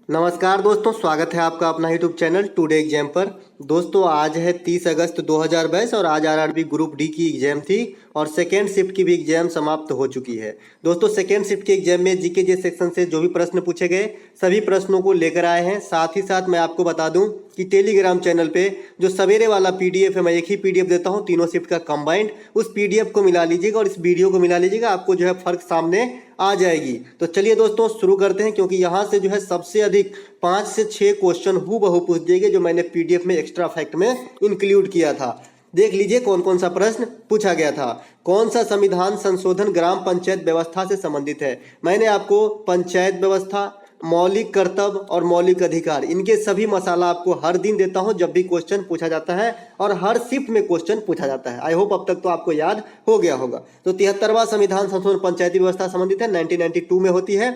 नमस्कार दोस्तों, स्वागत है आपका अपना यूट्यूब चैनल टुडे एग्जाम पर। दोस्तों आज है 30 अगस्त 2022 और आज आरआरबी ग्रुप डी की एग्जाम थी और सेकेंड शिफ्ट की भी एग्जाम समाप्त हो चुकी है। दोस्तों सेकेंड शिफ्ट के एग्जाम में जीके जे सेक्शन से जो भी प्रश्न पूछे गए सभी प्रश्नों को लेकर आए हैं। साथ ही साथ मैं आपको बता दूं कि टेलीग्राम चैनल पे जो सवेरे वाला पीडीएफ है, मैं एक ही पीडीएफ देता हूं तीनों शिफ्ट का कंबाइंड, उस पीडीएफ को मिला लीजिएगा और इस वीडियो को मिला लीजिएगा, आपको जो है फर्क सामने आ जाएगी। तो चलिए दोस्तों शुरू करते हैं, क्योंकि यहाँ से जो है सबसे अधिक 5 से 6 क्वेश्चन हूबहू पूछ दिए जो मैंने पीडीएफ में एक्स्ट्रा फैक्ट में इंक्लूड किया था। देख लीजिए कौन कौन सा प्रश्न पूछा गया था। कौन सा संविधान संशोधन ग्राम पंचायत व्यवस्था से संबंधित है? मैंने आपको पंचायत व्यवस्था, मौलिक कर्तव्य और मौलिक अधिकार, इनके सभी मसाला आपको हर दिन देता हूं जब भी क्वेश्चन पूछा जाता है और हर शिफ्ट में क्वेश्चन पूछा जाता है। आई होप अब तक तो आपको याद हो गया होगा। तो 73वां संविधान संशोधन पंचायती व्यवस्था संबंधित है, 1992 में होती है।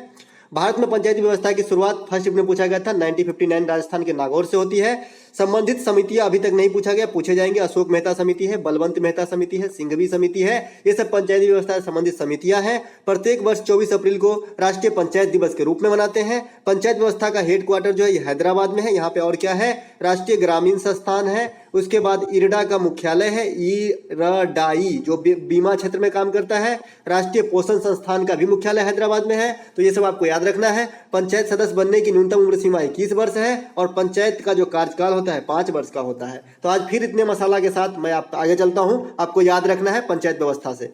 भारत में पंचायती व्यवस्था की शुरुआत फर्स्ट शिफ्ट में पूछा गया था, 1959 राजस्थान के नागौर से होती है। संबंधित समितियां अभी तक नहीं पूछा गया, पूछे जाएंगे। अशोक मेहता समिति है, बलवंत मेहता समिति है, सिंघवी समिति है, ये सब पंचायती व्यवस्था से संबंधित समितियां हैं। प्रत्येक वर्ष 24 अप्रैल को राष्ट्रीय पंचायत दिवस के रूप में मनाते हैं। पंचायत व्यवस्था का हेडक्वार्टर जो है ये हैदराबाद में है। यहाँ पे और क्या है? राष्ट्रीय ग्रामीण संस्थान है, उसके बाद इरडा का मुख्यालय है, इरडाई जो बीमा क्षेत्र में काम करता है। राष्ट्रीय पोषण संस्थान का भी मुख्यालय हैदराबाद में है। तो ये सब आपको याद रखना है। पंचायत सदस्य बनने की न्यूनतम उम्र सीमा 21 वर्ष है और पंचायत का जो कार्यकाल होता है 5 वर्ष का होता है। तो आज फिर इतने मसाला के साथ मैं आप आगे चलता हूं, आपको याद रखना है पंचायत व्यवस्था से।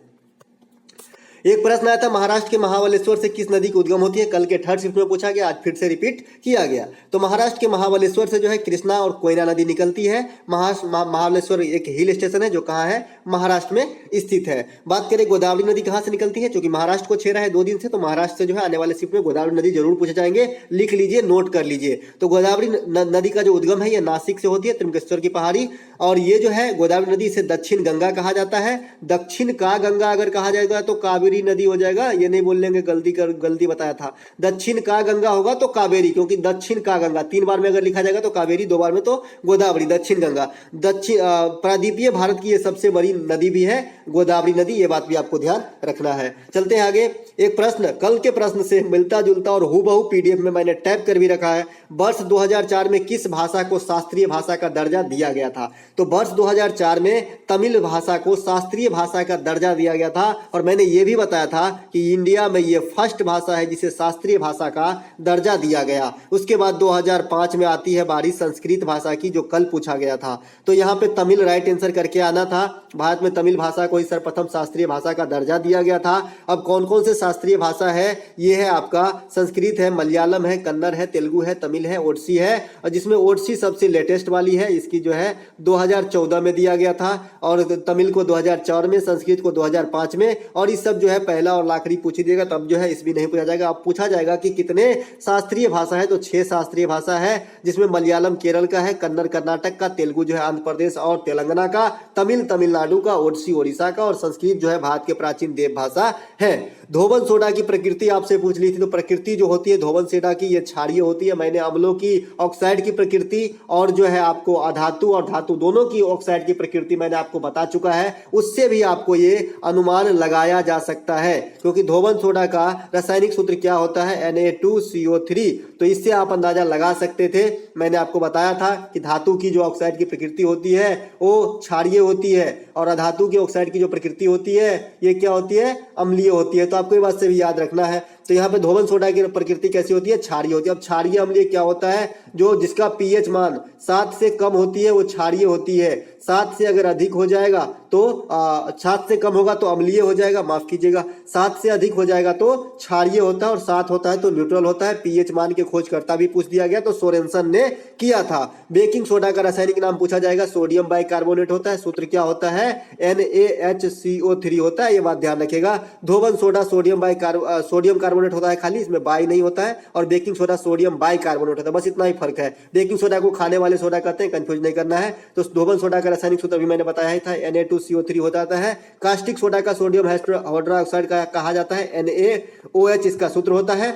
एक प्रश्न आया था, महाराष्ट्र के महाबलेश्वर से किस नदी की उद्गम होती है? कल के थर्ड शिफ्ट में पूछा गया, आज फिर से रिपीट किया गया। तो महाराष्ट्र के महाबलेश्वर से जो है कृष्णा और कोयना नदी निकलती है। महाबलेश्वर एक हिल स्टेशन है जो कहाँ है? महाराष्ट्र में स्थित है। बात करें गोदावरी नदी कहाँ से निकलती है, क्योंकि महाराष्ट्र को छेड़ा है 2 दिन से, तो महाराष्ट्र से जो है आने वाले शिफ्ट में गोदावरी नदी जरूर पूछे जाएंगे। लिख लीजिए, नोट कर लीजिए। तो गोदावरी नदी का जो उद्गम है ये नासिक से होती है, त्रिमकेश्वर की पहाड़ी। और ये जो है गोदावरी नदी से दक्षिण गंगा कहा जाता है। दक्षिण का गंगा अगर कहा जाएगा तो कावेरी नदी हो जाएगा। ये नहीं बोल लेंगे गलती बताया था। दक्षिण का गंगा होगा तो कावेरी, क्योंकि दक्षिण का गंगा 3 बार में अगर लिखा जाएगा तो कावेरी, 2 बार में तो गोदावरी। दक्षिण गंगा प्रायद्वीपीय भारत की ये सबसे बड़ी नदी भी है गोदावरी नदी, ये बात भी आपको ध्यान रखना है। चलते हैं आगे। एक प्रश्न कल के प्रश्न से मिलता जुलता और हूबहू पीडीएफ में मैंने टैप कर भी रखा है। वर्ष 2004 में किस भाषा को शास्त्रीय भाषा का दर्जा दिया गया था? तो वर्ष 2004 में तमिल भाषा को शास्त्रीय भाषा का दर्जा दिया गया था और मैंने ये भी बताया था कि इंडिया में ये फर्स्ट भाषा है जिसे शास्त्रीय भाषा का दर्जा दिया गया। उसके बाद 2005 में आती है बारी संस्कृत भाषा की, जो कल पूछा गया था। तो यहाँ पे तमिल राइट आंसर करके आना था। भारत में तमिल भाषा को ही सर्वप्रथम शास्त्रीय भाषा का दर्जा दिया गया था। अब कौन कौन से शास्त्रीय भाषा है? ये है आपका संस्कृत है, मलयालम है, कन्नड़ है, तेलुगु है, तमिल है, ओडिसी है, और जिसमें ओडिसी सबसे लेटेस्ट वाली है। इसकी जो है 2014 में दिया गया था और तमिल को 2004 में, संस्कृत को 2005 में, और इस सब जो है पहला और आखिरी पूछ दिएगा, तब जो है इस भी नहीं पूछा जाएगा। अब पूछा जाएगा कि कितने शास्त्रीय भाषा है, तो 6 शास्त्रीय भाषा है, जिसमें मलयालम केरल का है, कन्नड़ कर्नाटक का, तेलुगु जो है आंध्र प्रदेश और तेलंगाना का, तमिल तमिलनाडु का, ओडिसी ओडिशा का, और संस्कृत जो है भारत के प्राचीन देव भाषा है। धोबन सोडा की प्रकृति आपसे पूछ ली थी, तो प्रकृति जो होती है धोबन सोडा की ये क्षारीय होती है। मैंने अम्लों की ऑक्साइड की प्रकृति और जो है आपको अधातु और धातु दोनों की ऑक्साइड की प्रकृति मैंने आपको बता चुका है। उससे भी आपको ये अनुमान लगाया जा सकता है, क्योंकि धोबन सोडा का रासायनिक सूत्र क्या होता है? Na2CO3। तो इससे आप अंदाजा लगा सकते थे। मैंने आपको बताया था कि धातु की जो ऑक्साइड की प्रकृति होती है वो क्षारीय होती है और अधातु की ऑक्साइड की जो प्रकृति होती है ये क्या होती है? अम्लीय होती है। तो आपको ये बात से भी याद रखना है। तो यहाँ पे धोबन सोडा की प्रकृति कैसी होती है? क्षारीय होती है। अब क्षारीय अम्लीय क्या होता है? जो जिसका पीएच मान 7 से कम होती है वो क्षारीय होती है। 7 से अगर अधिक हो जाएगा तो 7 से कम होगा तो अम्लीय हो जाएगा, माफ कीजिएगा, 7 से अधिक हो जाएगा तो क्षारीय होता है और 7 होता है तो न्यूट्रल होता है। पीएच मान के खोजकर्ता भी पूछ दिया गया, तो सोरेनसन ने किया था। बेकिंग सोडा का रासायनिक नाम पूछा जाएगा, सोडियम बाइकार्बोनेट होता है। सूत्र क्या होता है? NaHCO3 होता है, ये बात ध्यान रखिएगा। धोबन सोडा सोडियम कार्बोनेट होता है खाली, इसमें बाई नहीं होता है, और बेकिंग सोडा सोडियम बाइकार्बोनेट होता है, बस इतना ही फर्क है। बेकिंग सोडा को खाने वाले सोडा कहते हैं, कंफ्यूज नहीं करना है। तो धोबन सोडा का रासायनिक सूत्र भी मैंने बताया ही था, Na2CO3 हो जाता है। कास्टिक सोडा का सोडियम हाइड्रोक्साइड का कहा जाता है, NaOH इसका सूत्र होता है।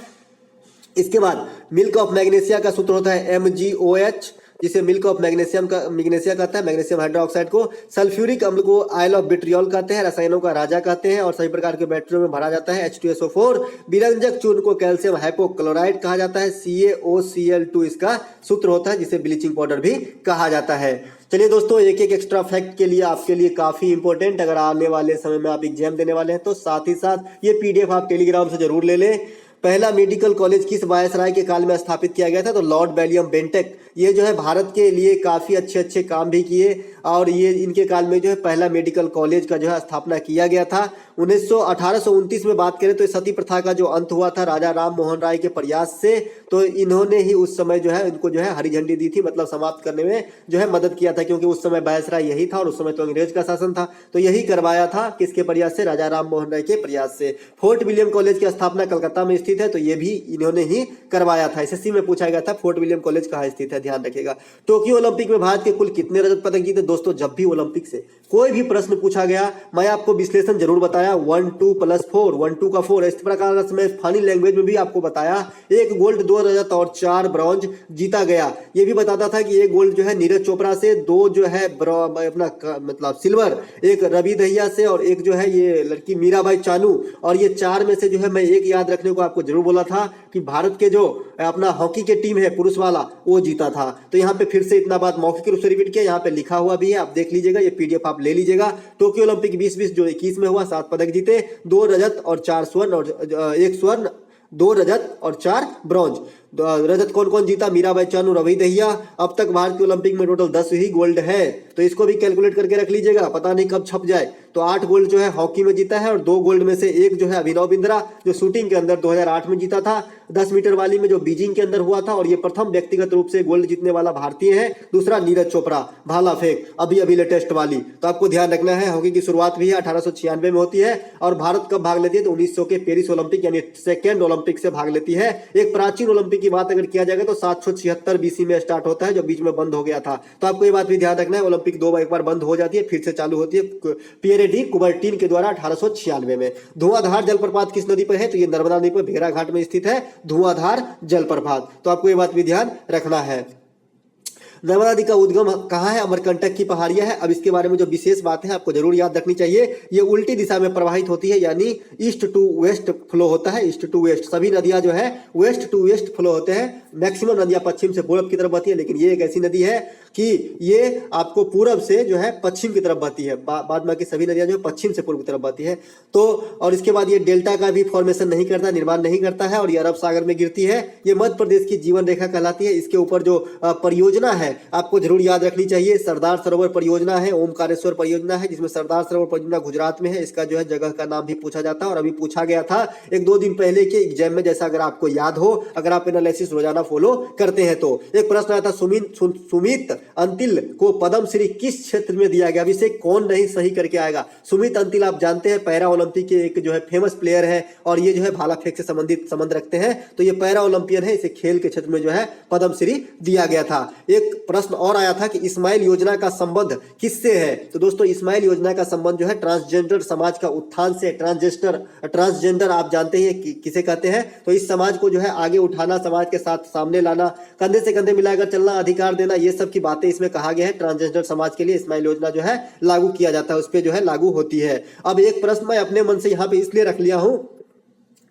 इसके बाद मिल्क ऑफ मैग्नीशिया का सूत्र होता है MgOH। जिसे मिल्क ऑफ मैग्नीशिया कहता है, मैग्नीशियम हाइड्रोक्साइड को। सल्फ्यूरिक अम्ल को आयल ऑफ विट्रियोल कहते हैं, रसायनों का राजा कहते हैं और सभी प्रकार के बैटरियों में भरा जाता है। H2SO4। विरंजक चूर्ण को कैल्शियम हाइपोक्लोराइड कहा जाता है, CaOCl2 इसका सूत्र होता है, जिसे ब्लीचिंग पाउडर भी कहा जाता है। चलिए दोस्तों, एक एक एक्स्ट्रा फैक्ट के लिए आपके लिए काफी इंपॉर्टेंट, अगर आने वाले समय में आप एग्जाम देने वाले हैं तो साथ ही साथ ये PDF आप टेलीग्राम से जरूर ले लें। पहला मेडिकल कॉलेज किस वायसराय के काल में स्थापित किया गया था? तो लॉर्ड विलियम बेंटिक। ये जो है भारत के लिए काफी अच्छे अच्छे काम भी किए और ये इनके काल में जो है पहला मेडिकल कॉलेज का जो है स्थापना किया गया था। 1829 में बात करें तो सती प्रथा का जो अंत हुआ था राजा राम मोहन राय के प्रयास से, तो इन्होंने ही उस समय जो है इनको जो है हरी झंडी दी थी, मतलब समाप्त करने में जो है मदद किया था, क्योंकि उस समय वायसराय यही था और उस समय तो अंग्रेज का शासन था। तो यही करवाया था किसके प्रयास से? राजा राम मोहन राय के प्रयास से। फोर्ट विलियम कॉलेज की स्थापना कलकत्ता में स्थित है, तो ये भी इन्होंने ही करवाया था। SSC में पूछा गया था फोर्ट विलियम कॉलेज कहाँ स्थित है, ध्यान रखिएगा। टोक्यो ओलंपिक में भारत के कुल कितने रजत पदक जीते? दोस्तों, जब भी ओलंपिक से कोई भी प्रश्न पूछा गया मैं आपको विश्लेषण जरूर बताया, 1 2 + 4, 1 2 का 4, इस प्रकार से मैं फनी लैंग्वेज में भी आपको बताया। 1 गोल्ड 2 रजत और 4 ब्रॉन्ज जीता गया। ये भी बताता था कि 1 गोल्ड जो है नीरज चोपड़ा से, 2 जो है अपना मतलब सिल्वर 1 रवि दहिया से और 1 जो है ये लड़की मीराबाई चानू, और ये 4 में से जो है मैं एक याद रखने को आपको जरूर बोला था कि भारत के जो अपना हॉकी के टीम है पुरुष वाला वो जीता था। तो यहाँ पे फिर से इतना बात मौखिक रूप से रिपीट किया, यहाँ पे लिखा हुआ भी है, आप देख लीजिएगा, ये PDF आप ले लीजिएगा। टोक्यो ओलंपिक 2020 जो 21 में हुआ, 7 पदक जीते, 2 रजत और 4 स्वर्ण और 1 स्वर्ण, 2 रजत और 4 ब्रॉन्ज। रजत कौन कौन जीता? मीराबाई चानू, रवि दहिया। अब तक भारत के ओलंपिक में टोटल 10 ही गोल्ड है, तो इसको भी कैलकुलेट करके रख लीजिएगा, पता नहीं कब छप जाए। तो 8 गोल्ड जो है हॉकी में जीता है और 2 गोल्ड में से 1 जो है अभिनव बिंद्रा जो शूटिंग के अंदर 2008 में जीता था, 10 मीटर वाली में जो बीजिंग के अंदर हुआ था, और ये प्रथम व्यक्तिगत रूप से गोल्ड जीतने वाला भारतीय है। दूसरा नीरज चोपड़ा भाला फेंक, अभी लेटेस्ट वाली। तो आपको ध्यान रखना है, हॉकी की शुरुआत भी 1896 में होती है और भारत कब भाग लेती है? तो 1900 के पेरिस ओलंपिक यानी सेकेंड ओलंपिक से भाग लेती है। एक प्राचीन ओलंपिक की बात अगर किया जाएगा तो 776 BC में स्टार्ट होता है, जो बीच में बंद हो गया था। तो आपको ये बात भी ध्यान रखना है, ओलंपिक एक बार बंद हो जाती है, फिर से चालू होती है पियरे डी कुबर्टीन के द्वारा 1896 में। धुआंधार जलप्रपात किस नदी पर है? तो ये नर्मदा नदी पर भेड़ाघाट में स्थित है धुआंधार जलप्रपात। तो आपको ये बात भी ध्यान रखना है। नर्मदा नदी का उद्गम कहाँ है? अमरकंटक की पहाड़ियां है। अब इसके बारे में जो विशेष बात है आपको जरूर याद रखनी चाहिए, ये उल्टी दिशा में प्रवाहित होती है, यानी ईस्ट टू वेस्ट फ्लो होता है। ईस्ट टू वेस्ट, सभी नदियां जो है वेस्ट टू वेस्ट फ्लो होते हैं। मैक्सिमम नदियां पश्चिम से पूर्व की तरफ बहती है, लेकिन ये एक ऐसी नदी है कि ये आपको पूरब से जो है पश्चिम की तरफ बहती है, बाद बाकी सभी नदियां जो है पश्चिम से पूर्व की तरफ बहती है। तो और इसके बाद ये डेल्टा का भी फॉर्मेशन नहीं करता, निर्माण नहीं करता है, और ये अरब सागर में गिरती है। ये मध्य प्रदेश की जीवन रेखा कहलाती है। इसके ऊपर जो परियोजना है आपको जरूर याद रखनी चाहिए, सरदार सरोवर परियोजना है, ओमकारेश्वर परियोजना है, जिसमें सरदार सरोवर परियोजना गुजरात में है। इसका जो है जगह का नाम भी पूछा जाता है, और अभी पूछा गया था 1-2 दिन पहले के एग्जाम में, जैसा अगर आपको याद हो, अगर आप एनालिसिस रोजाना फॉलो करते हैं तो। एक प्रश्न आया था, सुमित अंतिल को पद्म श्री किस क्षेत्र में दिया गया? इसे कौन नहीं सही करके आएगा? सुमित अंतिल आप जानते हैं पैरा ओलंपिक के एक जो है फेमस प्लेयर है, और ये जो है भाला फेंक से संबंध रखते हैं, तो ये पैरा ओलंपियन है, इसे खेल के क्षेत्र में जो है पद्म श्री दिया गया था। एक प्रश्न और आया था कि इस्माइल योजना का संबंध किससे है? तो दोस्तों, इस्माइल योजना का संबंध जो है ट्रांसजेंडर समाज का उत्थान से। ट्रांसजेंडर आप जानते हैं कि किसे कहते हैं? तो इस समाज को जो है आगे उठाना, समाज के साथ सामने लाना, कंधे से कंधे मिलाकर चलना, अधिकार देना, ये सब की बातें इसमें कहा गया है। ट्रांसजेंडर समाज के लिए इस्माइल योजना जो है लागू किया जाता है, उस पर जो है लागू होती है। अब एक प्रश्न मैं अपने मन से यहाँ पे इसलिए रख लिया हूं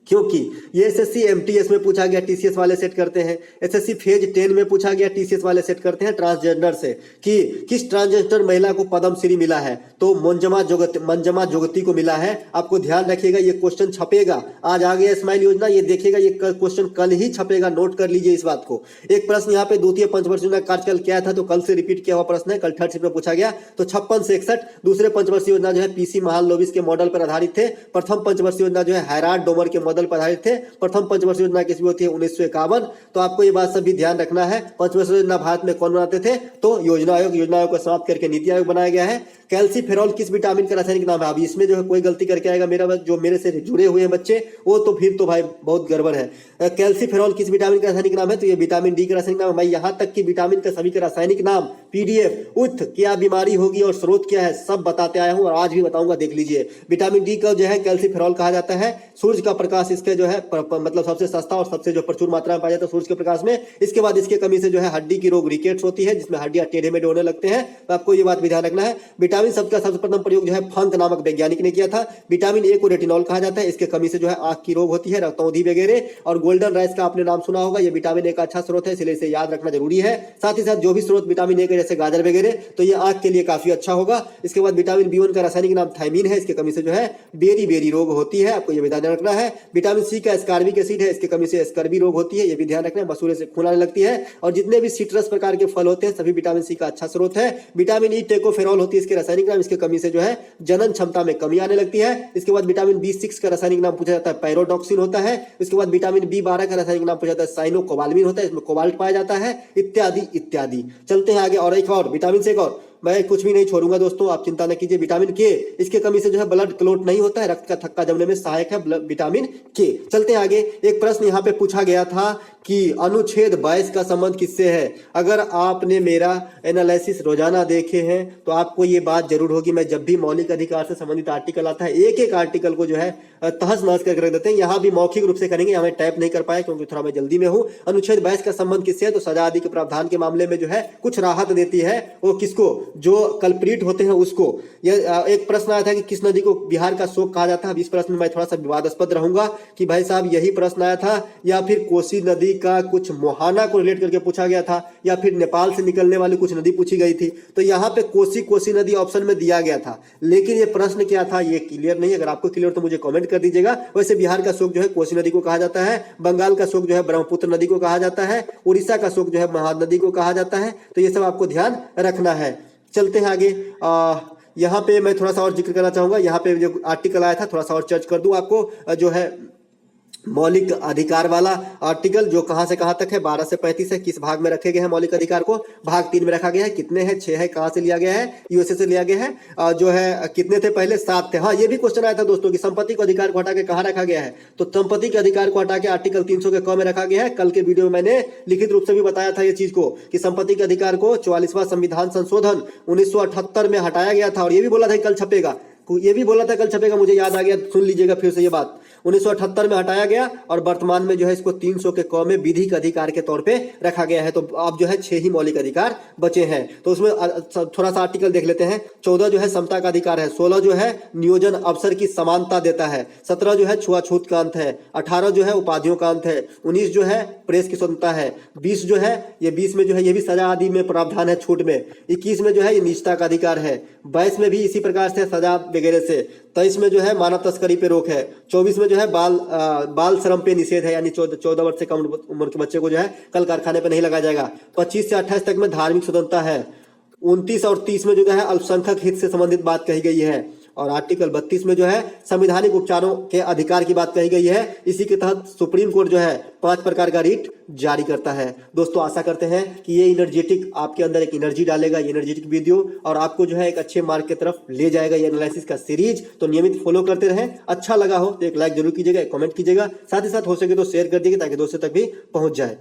क्योंकि ये SSC MTS में पूछा गया, TCS वाले सेट करते हैं। SSC फेज 10 में पूछा गया, TCS वाले सेट करते हैं ट्रांसजेंडर से कि किस ट्रांसजेंडर महिला को पद्म श्री मिला है? तो मंजमा जोगती को मिला है। आपको ध्यान रखिएगा, ये क्वेश्चन छपेगा, आज आ गया इस्माइल योजना, ये देखिएगा, ये क्वेश्चन कल ही छपेगा, नोट कर लीजिए इस बात को। एक प्रश्न यहाँ पे द्वितीय पंचवर्षीय योजना कार्यकाल क्या था? तो कल से रिपीट किया हुआ प्रश्न है, कल थर्ड शिफ्ट में पूछा गया। तो 56 से 61 दूसरे पंचवर्षीय योजना जो है PC महालनोबिस के मॉडल पर आधारित थे। प्रथम पंचवर्षीय योजना जो है हैराल्ड डोमर के मॉडल पर आधारित थे। प्रथम पंचवर्षीय योजना किसकी होती है? 1951। तो आपको ये बात सब भी ध्यान रखना है। पंचवर्षीय योजना भारत में कौन बनाते थे? तो योजना आयोग को समाप्त करके नीति आयोग बनाया गया है। कैल्सीफेरॉल किस विटामिन का रासायनिक नाम है? अब इसमें जो है कोई गलती करके आएगा मेरा जो मेरे से जुड़े हुए हैं बच्चे, वो तो फिर तो भाई बहुत गड़बड़ है। कैल्सीफेरॉल किस विटामिन का रासायनिक नाम है? तो ये विटामिन डी का रासायनिक नाम है। मैं यहाँ तक कि विटामिन का सभी का रासायनिक नाम, पीडीएफ, उठ क्या बीमारी होगी और स्रोत क्या है, सब बताते आया हूँ और आज भी बताऊंगा, देख लीजिए। विटामिन डी का जो है कैल्सीफेरॉल कहा जाता है। सूर्य का प्रकाश इसके जो है मतलब सबसे सस्ता और सबसे जो प्रचुर मात्रा में पाया जाता है सूर्य के प्रकाश में। इसके बाद इसके कमी से जो है हड्डी की रोग रिकेट्स होती है, जिसमें हड्डियां टेढ़े मेढ़े होने लगते हैं। तो आपको ये बात भी ध्यान रखना है। विटामिन शब्द का सबसे प्रथम प्रयोग जो है फंक नामक वैज्ञानिक ने किया था। विटामिन ए को रेटिनॉल कहा जाता है। इसके कमी से जो है आंख की रोग होती है, रक्तौंधी वगैरह। और गोल्डन राइस का आपने नाम सुना होगा, ये विटामिन ए का अच्छा स्रोत है, इसलिए इसे याद रखना जरूरी है। साथ ही साथ जो भी स्रोत विटामिन ए के जैसे गाजर वगैरह, तो ये आंख के लिए काफी अच्छा होगा। इसके बाद विटामिन बी1 का रासायनिक नाम थायमीन है। इसके कमी से जो है बेरी बेरी रोग होती है, आपको ये भी ध्यान रखना है। विटामिन सी का एस्कॉर्बिक एसिड है, इसके कमी से स्कर्वी रोग होती है, ये भी ध्यान रखना है। मसूड़े से खून आने लगती है। और जितने भी सिट्रस प्रकार के फल होते हैं सभी विटामिन सी का अच्छा स्रोत है। विटामिन ई टेकोफेरॉल होती है इसके रासायनिक नाम, इसके कमी से जो है जनन क्षमता में कमी आने लगती है। इसके बाद विटामिन बी6 का रासायनिक नाम पूछा जाता है, पैरोडॉक्सिन होता है। इसके बाद विटामिन बी12 का रासायनिक नाम पूछा जाता है, साइनोकोबाल्मिन होता है, इसमें कोबाल्ट पाया जाता है, इत्यादि इत्यादि। चलते हैं आगे। और एक और विटामिन से, एक और मैं कुछ भी नहीं छोड़ूंगा दोस्तों, आप चिंता न कीजिए। विटामिन के, इसके कमी से जो है ब्लड क्लॉट नहीं होता है, रक्त का थक्का जमने में सहायक है विटामिन के। चलते हैं आगे। एक प्रश्न यहाँ पे पूछा गया था कि अनुच्छेद 22 का संबंध किससे है? अगर आपने मेरा एनालिसिस रोजाना देखे हैं तो आपको ये बात जरूर होगी, मैं जब भी मौलिक अधिकार से संबंधित आर्टिकल आता है एक एक आर्टिकल को जो है तहस नहस करके रख देते हैं। यहाँ भी मौखिक रूप से करेंगे, हमें टाइप नहीं कर पाए क्योंकि थोड़ा मैं जल्दी में हूँ। अनुच्छेद 22 का संबंध किससे है? तो सजा आदि के प्रावधान के मामले में जो है कुछ राहत देती है, वो किसको? जो कल्प्रिट होते हैं उसको। यह एक प्रश्न आया था कि किस नदी को बिहार का शोक कहा जाता है। अब इस प्रश्न में मैं थोड़ा सा विवादास्पद रहूंगा कि भाई साहब यही प्रश्न आया था या फिर कोसी नदी का कुछ मोहाना को रिलेट करके पूछा गया था या फिर नेपाल से निकलने वाली कुछ नदी पूछी गई थी। तो यहाँ पे कोसी नदी ऑप्शन में दिया गया था, लेकिन ये प्रश्न क्या था ये क्लियर नहीं। अगर आपको क्लियर तो मुझे कमेंट कर दीजिएगा। वैसे बिहार का शोक जो है कोसी नदी को कहा जाता है, बंगाल का शोक जो है ब्रह्मपुत्र नदी को कहा जाता है, उड़ीसा का शोक जो है महानदी को कहा जाता है। तो ये सब आपको ध्यान रखना है। चलते हैं आगे। यहाँ पे मैं थोड़ा सा और जिक्र करना चाहूंगा। यहाँ पे जो आर्टिकल आया था थोड़ा सा और चर्च कर दूं आपको, जो है मौलिक अधिकार वाला आर्टिकल, जो कहां से कहां तक है? 12 से 35 है। किस भाग में रखे गए हैं मौलिक अधिकार को? भाग 3 में रखा गया है। कितने हैं? 6 है। कहां से लिया गया है? यूएसए से लिया गया है। जो है कितने थे पहले? 7 थे। हाँ, ये भी क्वेश्चन आया था दोस्तों कि संपत्ति को अधिकार को हटा के कहां रखा गया है? तो संपत्ति के अधिकार को हटा के आर्टिकल 300 के क में रखा गया है। कल के वीडियो में मैंने लिखित रूप से भी बताया था ये चीज को कि संपत्ति के अधिकार को 44वां संविधान संशोधन 1978 में हटाया गया था। और ये भी बोला था कल छपेगा, ये भी बोला था कल छपेगा, मुझे याद आ गया, सुन लीजिएगा फिर से ये बात। 1978 में हटाया गया और वर्तमान में जो है इसको 300 के क में विधिक अधिकार के तौर पे रखा गया है। तो अब जो है 6 ही मौलिक अधिकार बचे हैं। तो उसमें थोड़ा सा आर्टिकल देख लेते हैं। 14 जो है समता का अधिकार है, 16 जो है नियोजन अवसर की समानता देता है, 17 जो है छुआछूत का अंत है, 18 जो है उपाधियों का अंत है, 19 जो है प्रेस की स्वतंत्रता है, 20 जो है ये 20 में जो है ये भी सजा आदि में प्रावधान है छूट में, 21 में जो है ये निजता का अधिकार है, 22 में भी इसी प्रकार से सजा वगैरह से, 23 में जो है मानव तस्करी पे रोक है, 24 में जो है बाल श्रम पे निषेध है, यानी 14 वर्ष से कम उम्र के बच्चे को जो है कल कारखाने पे नहीं लगाया जाएगा, 25 से 28 तक में धार्मिक स्वतंत्रता है, 29 और 30 में जो है अल्पसंख्यक हित से संबंधित बात कही गई है, और आर्टिकल 32 में जो है संवैधानिक उपचारों के अधिकार की बात कही गई है। इसी के तहत सुप्रीम कोर्ट जो है 5 प्रकार का रिट जारी करता है। दोस्तों आशा करते हैं कि ये एनर्जेटिक आपके अंदर एक एनर्जी डालेगा, ये एनर्जेटिक वीडियो, और आपको जो है एक अच्छे मार्क की तरफ ले जाएगा ये एनालिसिस का सीरीज। तो नियमित फॉलो करते रहें। अच्छा लगा हो तो एक लाइक जरूर कीजिएगा, एक कमेंट कीजिएगा, साथ ही साथ हो सके तो शेयर कर दीजिएगा ताकि दोस्तों तक भी पहुंच जाए।